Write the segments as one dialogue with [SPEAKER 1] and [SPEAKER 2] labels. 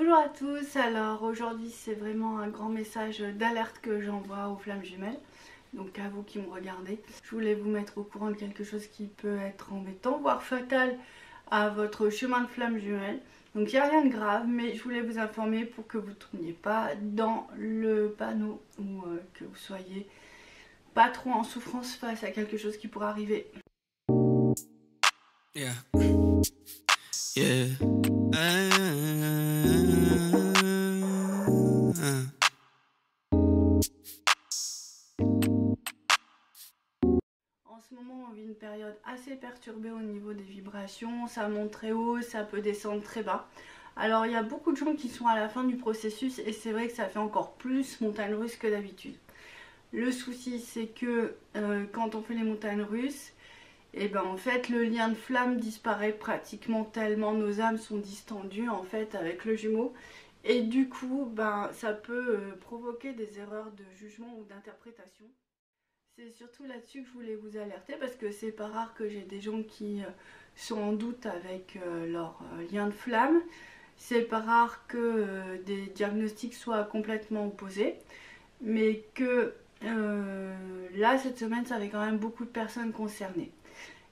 [SPEAKER 1] Bonjour à tous, alors aujourd'hui c'est vraiment un grand message d'alerte que j'envoie aux flammes jumelles, donc à vous qui me regardez. Je voulais vous mettre au courant de quelque chose qui peut être embêtant, voire fatal à votre chemin de flammes jumelles. Donc il n'y a rien de grave, mais je voulais vous informer pour que vous ne tombiez pas dans le panneau ou que vous soyez pas trop en souffrance face à quelque chose qui pourrait arriver.
[SPEAKER 2] Yeah. Yeah.
[SPEAKER 1] En ce moment, on vit une période assez perturbée au niveau des vibrations. Ça monte très haut, ça peut descendre très bas. Alors, il y a beaucoup de gens qui sont à la fin du processus et c'est vrai que ça fait encore plus montagne russe que d'habitude. Le souci, c'est que quand on fait les montagnes russes, et ben en fait le lien de flamme disparaît pratiquement tellement nos âmes sont distendues en fait avec le jumeau, et du coup ben ça peut provoquer des erreurs de jugement ou d'interprétation. C'est surtout là-dessus que je voulais vous alerter parce que c'est pas rare que j'ai des gens qui sont en doute avec leur lien de flamme. C'est pas rare que des diagnostics soient complètement opposés, mais que là cette semaine ça avait quand même beaucoup de personnes concernées.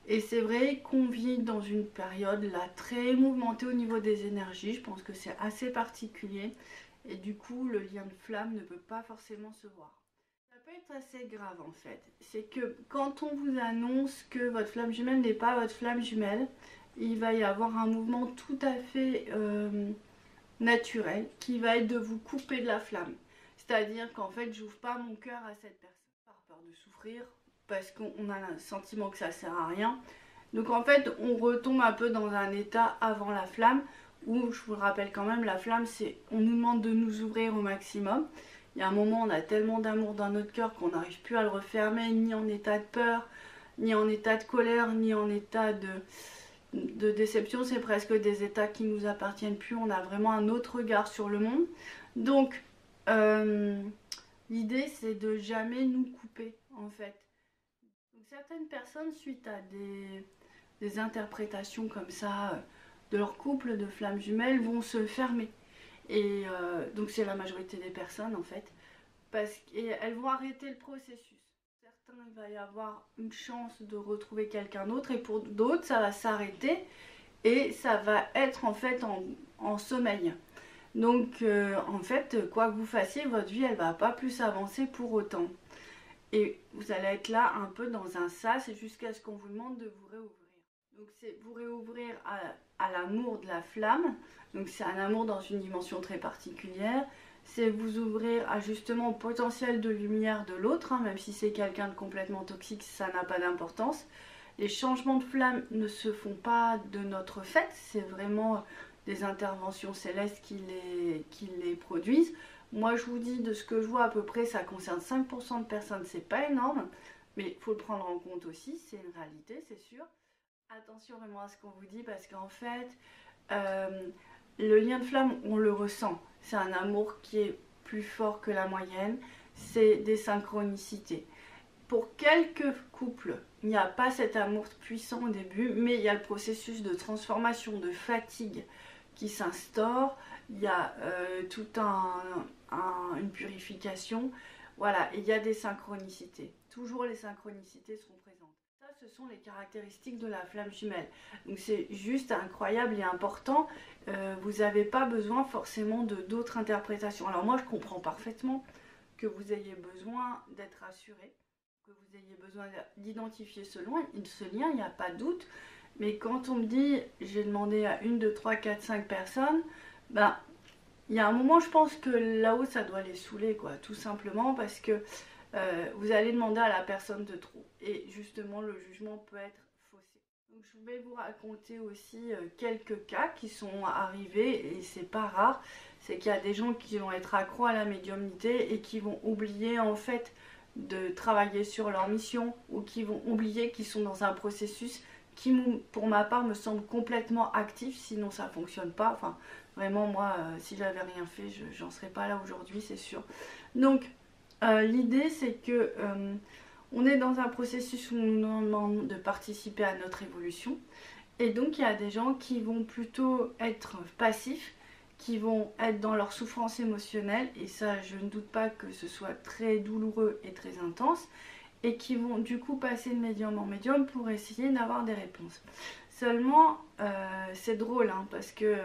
[SPEAKER 1] Et c'est vrai qu'on vit dans une période là très mouvementée au niveau des énergies. Je pense que c'est assez particulier. Et du coup, le lien de flamme ne peut pas forcément se voir. Ça peut être assez grave en fait. C'est que quand on vous annonce que votre flamme jumelle n'est pas votre flamme jumelle, il va y avoir un mouvement tout à fait naturel qui va être de vous couper de la flamme. C'est-à-dire qu'en fait, j'ouvre pas mon cœur à cette personne par peur de souffrir, parce qu'on a le sentiment que ça sert à rien. Donc en fait, on retombe un peu dans un état avant la flamme, où je vous le rappelle quand même, la flamme, c'est on nous demande de nous ouvrir au maximum. Il y a un moment, on a tellement d'amour dans notre cœur qu'on n'arrive plus à le refermer, ni en état de peur, ni en état de colère, ni en état de déception. C'est presque des états qui nous appartiennent plus. On a vraiment un autre regard sur le monde. Donc, l'idée, c'est de jamais nous couper, en fait. Donc, certaines personnes, suite à des interprétations comme ça de leur couple de flammes jumelles, vont se fermer. Et donc, c'est la majorité des personnes, en fait. Et elles vont arrêter le processus. Certains, il va y avoir une chance de retrouver quelqu'un d'autre, et pour d'autres, ça va s'arrêter et ça va être en fait en sommeil. Donc, en fait, quoi que vous fassiez, votre vie, elle va pas plus avancer pour autant. Et vous allez être là un peu dans un sas jusqu'à ce qu'on vous demande de vous réouvrir. Donc c'est vous réouvrir à l'amour de la flamme. Donc c'est un amour dans une dimension très particulière. C'est vous ouvrir à justement au potentiel de lumière de l'autre, hein, même si c'est quelqu'un de complètement toxique, ça n'a pas d'importance. Les changements de flamme ne se font pas de notre fait, c'est vraiment des interventions célestes qui les produisent. Moi je vous dis, de ce que je vois à peu près, ça concerne 5% de personnes, c'est pas énorme, mais il faut le prendre en compte aussi, c'est une réalité, c'est sûr. Attention vraiment à ce qu'on vous dit, parce qu'en fait, le lien de flamme, on le ressent. C'est un amour qui est plus fort que la moyenne, c'est des synchronicités. Pour quelques couples, il n'y a pas cet amour puissant au début, mais il y a le processus de transformation, de fatigue qui s'instaure. Il y a toute une purification. Voilà, et il y a des synchronicités. Toujours les synchronicités seront présentes. Ça, ce sont les caractéristiques de la flamme jumelle. Donc c'est juste incroyable et important. Vous n'avez pas besoin forcément d'autres interprétations. Alors moi, je comprends parfaitement que vous ayez besoin d'être rassuré, que vous ayez besoin d'identifier ce lien, il n'y a pas de doute. Mais quand on me dit, j'ai demandé à 1, 2, 3, 4, 5 personnes, ben, il y a un moment, je pense que là-haut, ça doit les saouler, quoi, tout simplement, parce que vous allez demander à la personne de trop. Et justement, le jugement peut être faussé. Donc, je vais vous raconter aussi quelques cas qui sont arrivés, et c'est pas rare. C'est qu'il y a des gens qui vont être accros à la médiumnité et qui vont oublier, en fait, de travailler sur leur mission, ou qui vont oublier qu'ils sont dans un processus qui, pour ma part, me semble complètement actif, sinon ça fonctionne pas. Enfin, vraiment, moi, si j'avais rien fait, j'en serais pas là aujourd'hui, c'est sûr. Donc, l'idée, c'est que on est dans un processus où on nous demande de participer à notre évolution. Et donc, il y a des gens qui vont plutôt être passifs, qui vont être dans leur souffrance émotionnelle, et ça je ne doute pas que ce soit très douloureux et très intense, et qui vont du coup passer de médium en médium pour essayer d'avoir des réponses. Seulement, c'est drôle, hein, parce que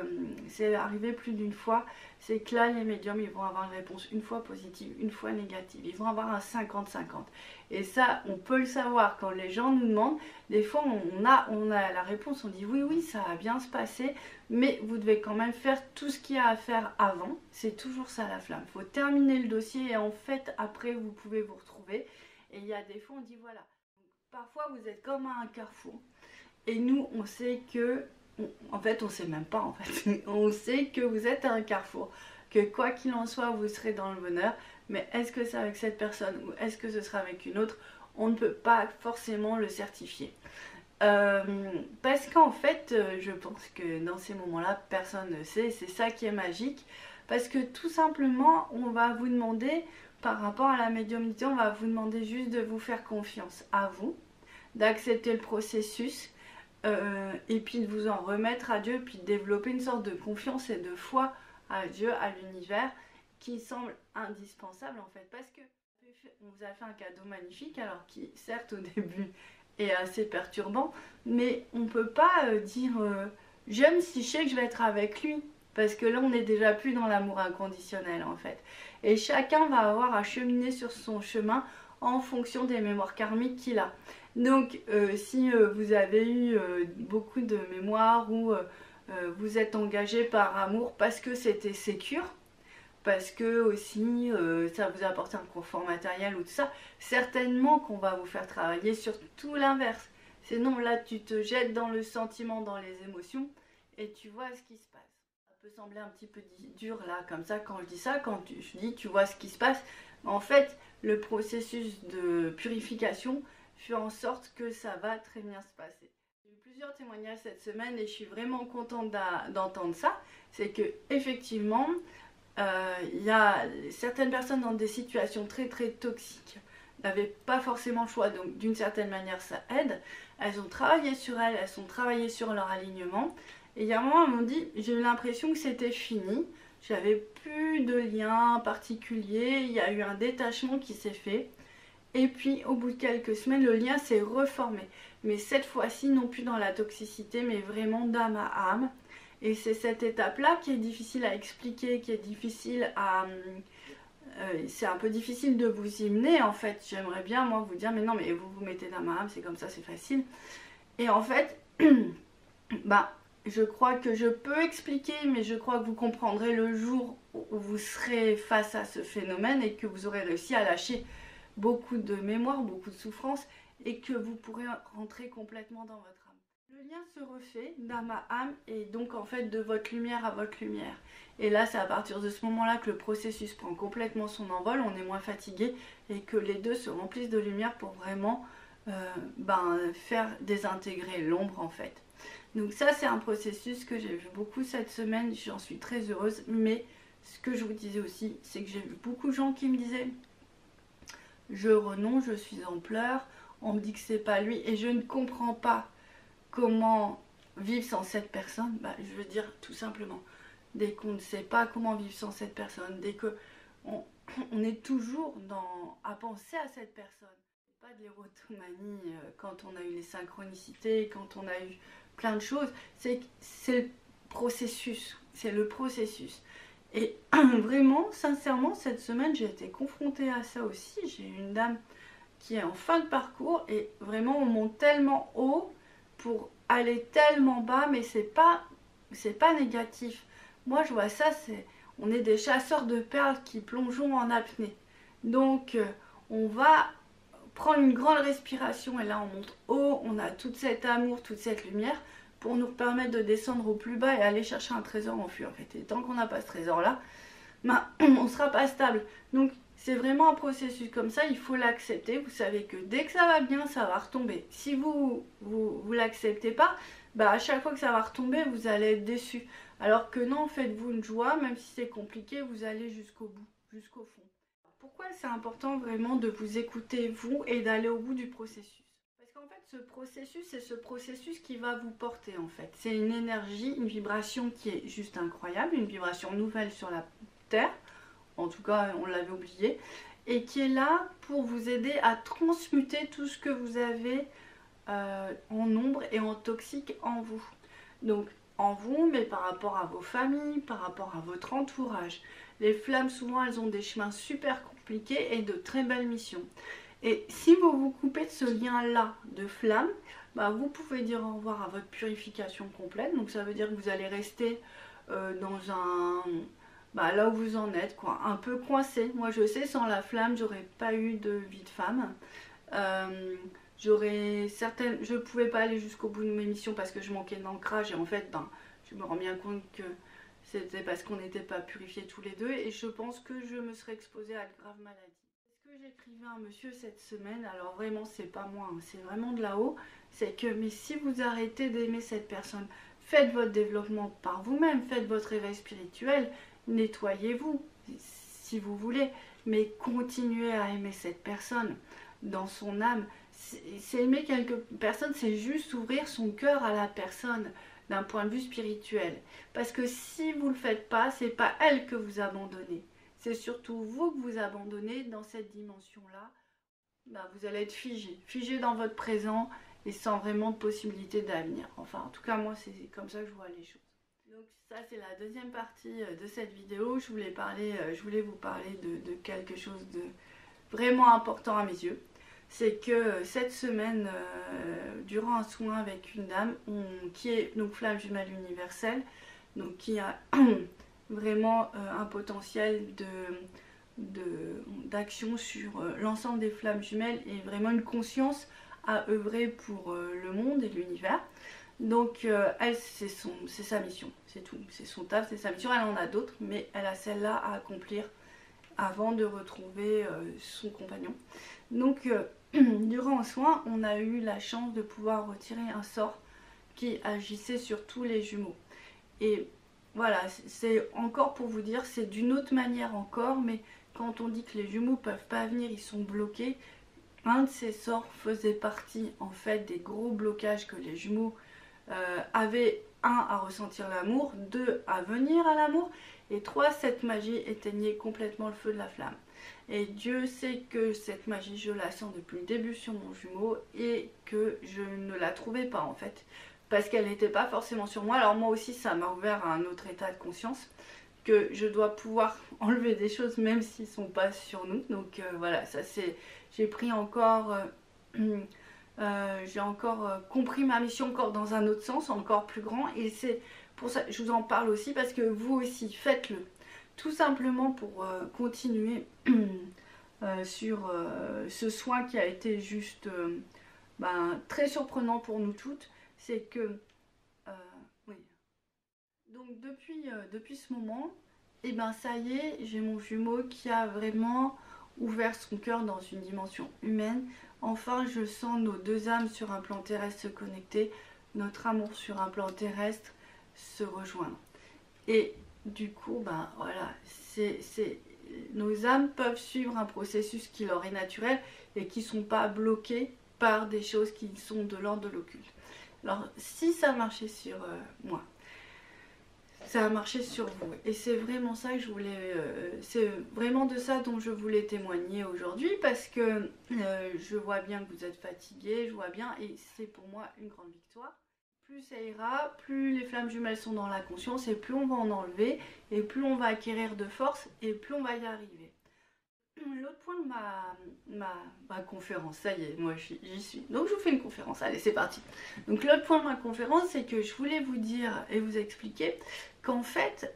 [SPEAKER 1] c'est arrivé plus d'une fois, c'est que là, les médiums, ils vont avoir une réponse une fois positive, une fois négative. Ils vont avoir un 50-50. Et ça, on peut le savoir quand les gens nous demandent. Des fois, on a la réponse, on dit oui, oui, ça va bien se passer, mais vous devez quand même faire tout ce qu'il y a à faire avant. C'est toujours ça la flamme. Il faut terminer le dossier et en fait, après, vous pouvez vous retrouver. Et il y a des fois, on dit voilà. Parfois, vous êtes comme à un carrefour. Et nous, on sait que, en fait, on sait même pas, en fait, on sait que vous êtes à un carrefour, que quoi qu'il en soit, vous serez dans le bonheur, mais est-ce que c'est avec cette personne ou est-ce que ce sera avec une autre, on ne peut pas forcément le certifier. Parce qu'en fait, je pense que dans ces moments-là, personne ne sait, c'est ça qui est magique, parce que tout simplement, on va vous demander, par rapport à la médiumnité, on va vous demander juste de vous faire confiance à vous, d'accepter le processus, et puis de vous en remettre à Dieu, puis de développer une sorte de confiance et de foi à Dieu, à l'univers, qui semble indispensable en fait, parce que on vous a fait un cadeau magnifique, alors qui certes au début est assez perturbant, mais on peut pas dire j'aime si je sais que je vais être avec lui, parce que là on n'est déjà plus dans l'amour inconditionnel en fait, et chacun va avoir à cheminer sur son chemin en fonction des mémoires karmiques qu'il a. Donc si vous avez eu beaucoup de mémoires où vous êtes engagé par amour parce que c'était sécure, parce que aussi ça vous apporte un confort matériel ou tout ça, certainement qu'on va vous faire travailler sur tout l'inverse. Sinon là tu te jettes dans le sentiment, dans les émotions et tu vois ce qui se passe. Ça peut sembler un petit peu dur là comme ça quand je dis ça, quand je dis tu vois ce qui se passe. En fait le processus de purification fait en sorte que ça va très bien se passer. J'ai eu plusieurs témoignages cette semaine et je suis vraiment contente d'entendre ça. C'est que effectivement, il y a certaines personnes dans des situations très très toxiques n'avaient pas forcément le choix, donc d'une certaine manière ça aide. Elles ont travaillé sur elles, elles ont travaillé sur leur alignement. Et il y a un moment, elles m'ont dit, j'ai eu l'impression que c'était fini. J'avais plus de lien particulier, il y a eu un détachement qui s'est fait. Et puis au bout de quelques semaines, le lien s'est reformé. Mais cette fois-ci, non plus dans la toxicité, mais vraiment d'âme à âme. Et c'est cette étape-là qui est difficile à expliquer, qui est difficile à... c'est un peu difficile de vous y mener en fait. J'aimerais bien moi vous dire, mais non, mais vous vous mettez d'âme à âme, c'est comme ça, c'est facile. Et en fait, bah, je crois que je peux expliquer, mais je crois que vous comprendrez le jour où vous serez face à ce phénomène et que vous aurez réussi à lâcher beaucoup de mémoire, beaucoup de souffrance et que vous pourrez rentrer complètement dans votre âme. Le lien se refait d'âme à âme et donc en fait de votre lumière à votre lumière. Et là c'est à partir de ce moment-là que le processus prend complètement son envol, on est moins fatigué et que les deux se remplissent de lumière pour vraiment faire désintégrer l'ombre en fait. Donc ça c'est un processus que j'ai vu beaucoup cette semaine, j'en suis très heureuse, mais ce que je vous disais aussi, c'est que j'ai vu beaucoup de gens qui me disaient je renonce, je suis en pleurs, on me dit que c'est pas lui et je ne comprends pas comment vivre sans cette personne. Je veux dire tout simplement, dès qu'on ne sait pas comment vivre sans cette personne, dès que on est toujours à penser à cette personne. C'est pas de l'érotomanie quand on a eu les synchronicités, quand on a eu plein de choses, c'est le processus, c'est le processus. Et vraiment, sincèrement, cette semaine, j'ai été confrontée à ça aussi. J'ai une dame qui est en fin de parcours et vraiment, on monte tellement haut pour aller tellement bas, mais c'est pas négatif. Moi, je vois ça, on est des chasseurs de perles qui plongeons en apnée. Donc, on va prendre une grande respiration et là, on monte haut, on a tout cet amour, toute cette lumière pour nous permettre de descendre au plus bas et aller chercher un trésor enfui en fait. Et tant qu'on n'a pas ce trésor-là, on ne sera pas stable. Donc c'est vraiment un processus comme ça, il faut l'accepter. Vous savez que dès que ça va bien, ça va retomber. Si vous l'acceptez pas, à chaque fois que ça va retomber, vous allez être déçu. Alors que non, faites-vous une joie, même si c'est compliqué, vous allez jusqu'au bout, jusqu'au fond. Pourquoi c'est important vraiment de vous écouter vous et d'aller au bout du processus? Parce qu'en fait, ce processus, c'est ce processus qui va vous porter en fait. C'est une énergie, une vibration qui est juste incroyable, une vibration nouvelle sur la Terre, en tout cas on l'avait oublié, et qui est là pour vous aider à transmuter tout ce que vous avez en ombre et en toxique en vous. Donc en vous, mais par rapport à vos familles, par rapport à votre entourage. Les flammes, souvent, elles ont des chemins super compliqués et de très belles missions. Et si vous vous coupez de ce lien-là de flamme, bah, vous pouvez dire au revoir à votre purification complète. Donc ça veut dire que vous allez rester dans un... Bah, là où vous en êtes, quoi, un peu coincé. Moi je sais, sans la flamme, j'aurais pas eu de vie de femme. Je pouvais pas aller jusqu'au bout de mes missions parce que je manquais d'ancrage et en fait ben, je me rends bien compte que c'était parce qu'on n'était pas purifiés tous les deux et je pense que je me serais exposée à de graves maladies. Ce que j'écrivais à un monsieur cette semaine, alors vraiment c'est pas moi, hein, c'est vraiment de là-haut, c'est que mais si vous arrêtez d'aimer cette personne, faites votre développement par vous-même, faites votre réveil spirituel, nettoyez-vous si vous voulez, mais continuez à aimer cette personne dans son âme. C'est aimer quelque personne, c'est juste ouvrir son cœur à la personne d'un point de vue spirituel. Parce que si vous ne le faites pas, c'est pas elle que vous abandonnez. C'est surtout vous que vous abandonnez dans cette dimension-là. Ben, vous allez être figé dans votre présent et sans vraiment de possibilité d'avenir. Enfin, en tout cas, moi, c'est comme ça que je vois les choses. Donc ça, c'est la deuxième partie de cette vidéo. Je voulais vous parler de quelque chose de vraiment important à mes yeux. C'est que cette semaine, durant un soin avec une dame qui est donc flamme jumelle universelle, donc qui a vraiment un potentiel d'action sur l'ensemble des flammes jumelles et vraiment une conscience à œuvrer pour le monde et l'univers. Donc elle, c'est sa mission, c'est tout, c'est son taf, c'est sa mission. Elle en a d'autres, mais elle a celle-là à accomplir avant de retrouver son compagnon. Donc durant un soin, on a eu la chance de pouvoir retirer un sort qui agissait sur tous les jumeaux. Et voilà, c'est encore pour vous dire, c'est d'une autre manière encore, mais quand on dit que les jumeaux peuvent pas venir, ils sont bloqués, un de ces sorts faisait partie en fait des gros blocages que les jumeaux avaient. 1, à ressentir l'amour, 2, à venir à l'amour, et 3, cette magie éteignait complètement le feu de la flamme. Et Dieu sait que cette magie, je la sens depuis le début sur mon jumeau et que je ne la trouvais pas en fait. Parce qu'elle n'était pas forcément sur moi. Alors moi aussi, ça m'a ouvert à un autre état de conscience. Que je dois pouvoir enlever des choses même s'ils ne sont pas sur nous. Donc voilà, ça c'est... J'ai pris encore... j'ai encore compris ma mission encore dans un autre sens, encore plus grand. Et c'est pour ça que je vous en parle aussi parce que vous aussi, faites-le. Tout simplement pour continuer sur ce soin qui a été juste très surprenant pour nous toutes. C'est que, oui. Donc depuis ce moment, et ben ça y est, j'ai mon jumeau qui a vraiment ouvert son cœur dans une dimension humaine. Enfin, je sens nos deux âmes sur un plan terrestre se connecter, notre amour sur un plan terrestre se rejoindre. Et du coup, ben voilà, nos âmes peuvent suivre un processus qui leur est naturel et qui ne sont pas bloqués par des choses qui sont de l'ordre de l'occulte. Alors, si ça marchait sur moi, ça a marché sur vous. Et c'est vraiment ça que je voulais... c'est vraiment de ça dont je voulais témoigner aujourd'hui parce que je vois bien que vous êtes fatigués, je vois bien, et c'est pour moi une grande victoire. Plus ça ira, plus les flammes jumelles sont dans la conscience et plus on va en enlever et plus on va acquérir de force et plus on va y arriver. L'autre point de ma conférence, ça y est, moi j'y suis. Donc je vous fais une conférence, allez c'est parti. Donc l'autre point de ma conférence, c'est que je voulais vous dire et vous expliquer qu'en fait,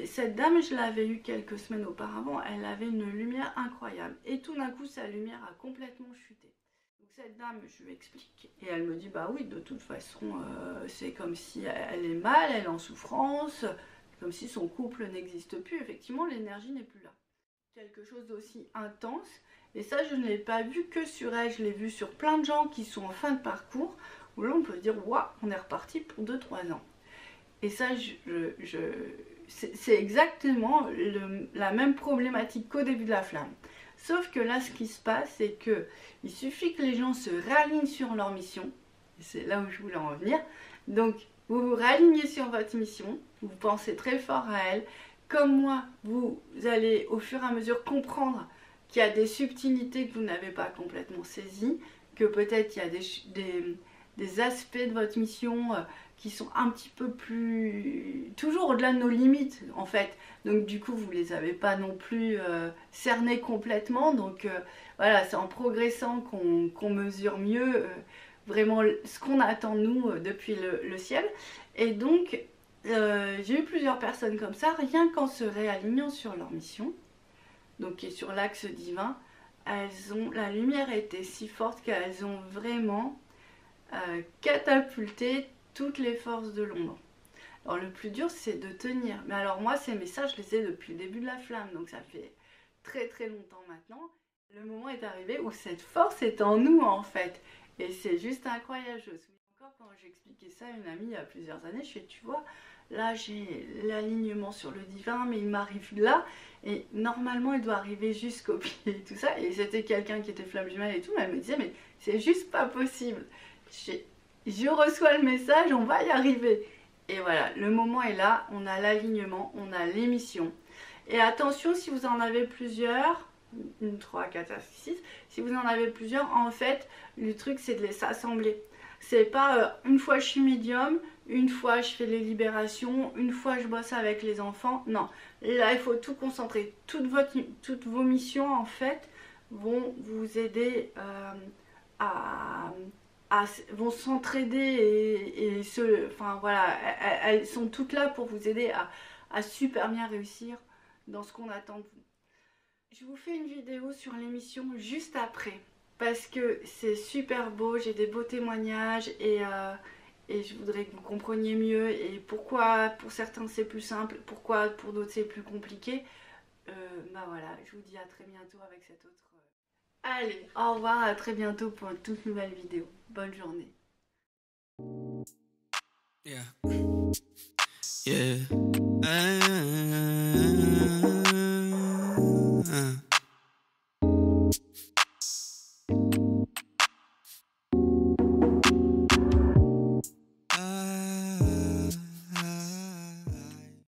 [SPEAKER 1] cette dame, je l'avais eue quelques semaines auparavant, elle avait une lumière incroyable. Et tout d'un coup, sa lumière a complètement chuté. Donc cette dame, je lui explique. Et elle me dit, bah oui, de toute façon, c'est comme si elle est mal, elle est en souffrance, comme si son couple n'existe plus. Effectivement, l'énergie n'est plus là. Quelque chose d'aussi intense, et ça je ne l'ai pas vu que sur elle, je l'ai vu sur plein de gens qui sont en fin de parcours, où là on peut dire waouh, on est reparti pour 2-3 ans. Et ça c'est exactement la même problématique qu'au début de la flamme. Sauf que là, ce qui se passe, c'est que il suffit que les gens se réalignent sur leur mission. C'est là où je voulais en venir. Donc, vous vous réalignez sur votre mission, vous pensez très fort à elle. Comme moi, vous allez au fur et à mesure comprendre qu'il y a des subtilités que vous n'avez pas complètement saisies, que peut-être il y a des aspects de votre mission qui sont un petit peu plus... toujours au-delà de nos limites en fait. Donc du coup vous les avez pas non plus cernés complètement. Donc voilà, c'est en progressant qu'on mesure mieux vraiment ce qu'on attend de nous depuis le ciel. Et donc j'ai eu plusieurs personnes comme ça, rien qu'en se réalignant sur leur mission, donc qui est sur l'axe divin, la lumière était si forte qu'elles ont vraiment catapulté toutes les forces de l'ombre. Alors le plus dur c'est de tenir. Mais alors moi ces messages je les ai depuis le début de la flamme, donc ça fait très très longtemps maintenant. Le moment est arrivé où cette force est en nous en fait. Et c'est juste incroyable. Je me souviens encore quand j'ai expliqué ça à une amie il y a plusieurs années, je fais tu vois, là j'ai l'alignement sur le divin mais il m'arrive là et normalement il doit arriver jusqu'au pied et tout ça. Et c'était quelqu'un qui était flamme jumelle et tout, mais elle me disait mais c'est juste pas possible. Je reçois le message, on va y arriver. Et voilà, le moment est là, on a l'alignement, on a l'émission. Et attention, si vous en avez plusieurs, 1, 3, 4, 5, 6, si vous en avez plusieurs, en fait, le truc c'est de les assembler. C'est pas une fois je suis médium, une fois je fais les libérations, une fois je bosse avec les enfants. Non, là il faut tout concentrer. Toutes vos missions en fait vont vous aider vont s'entraider enfin voilà, elles sont toutes là pour vous aider à super bien réussir dans ce qu'on attend de vous. Je vous fais une vidéo sur l'émission juste après parce que c'est super beau, j'ai des beaux témoignages et je voudrais que vous compreniez mieux et pourquoi pour certains c'est plus simple, pourquoi pour d'autres c'est plus compliqué. Bah voilà, je vous dis à très bientôt avec cette autre... Allez, au revoir, à très bientôt pour une toute nouvelle vidéo. Bonne journée.
[SPEAKER 2] Yeah. Yeah.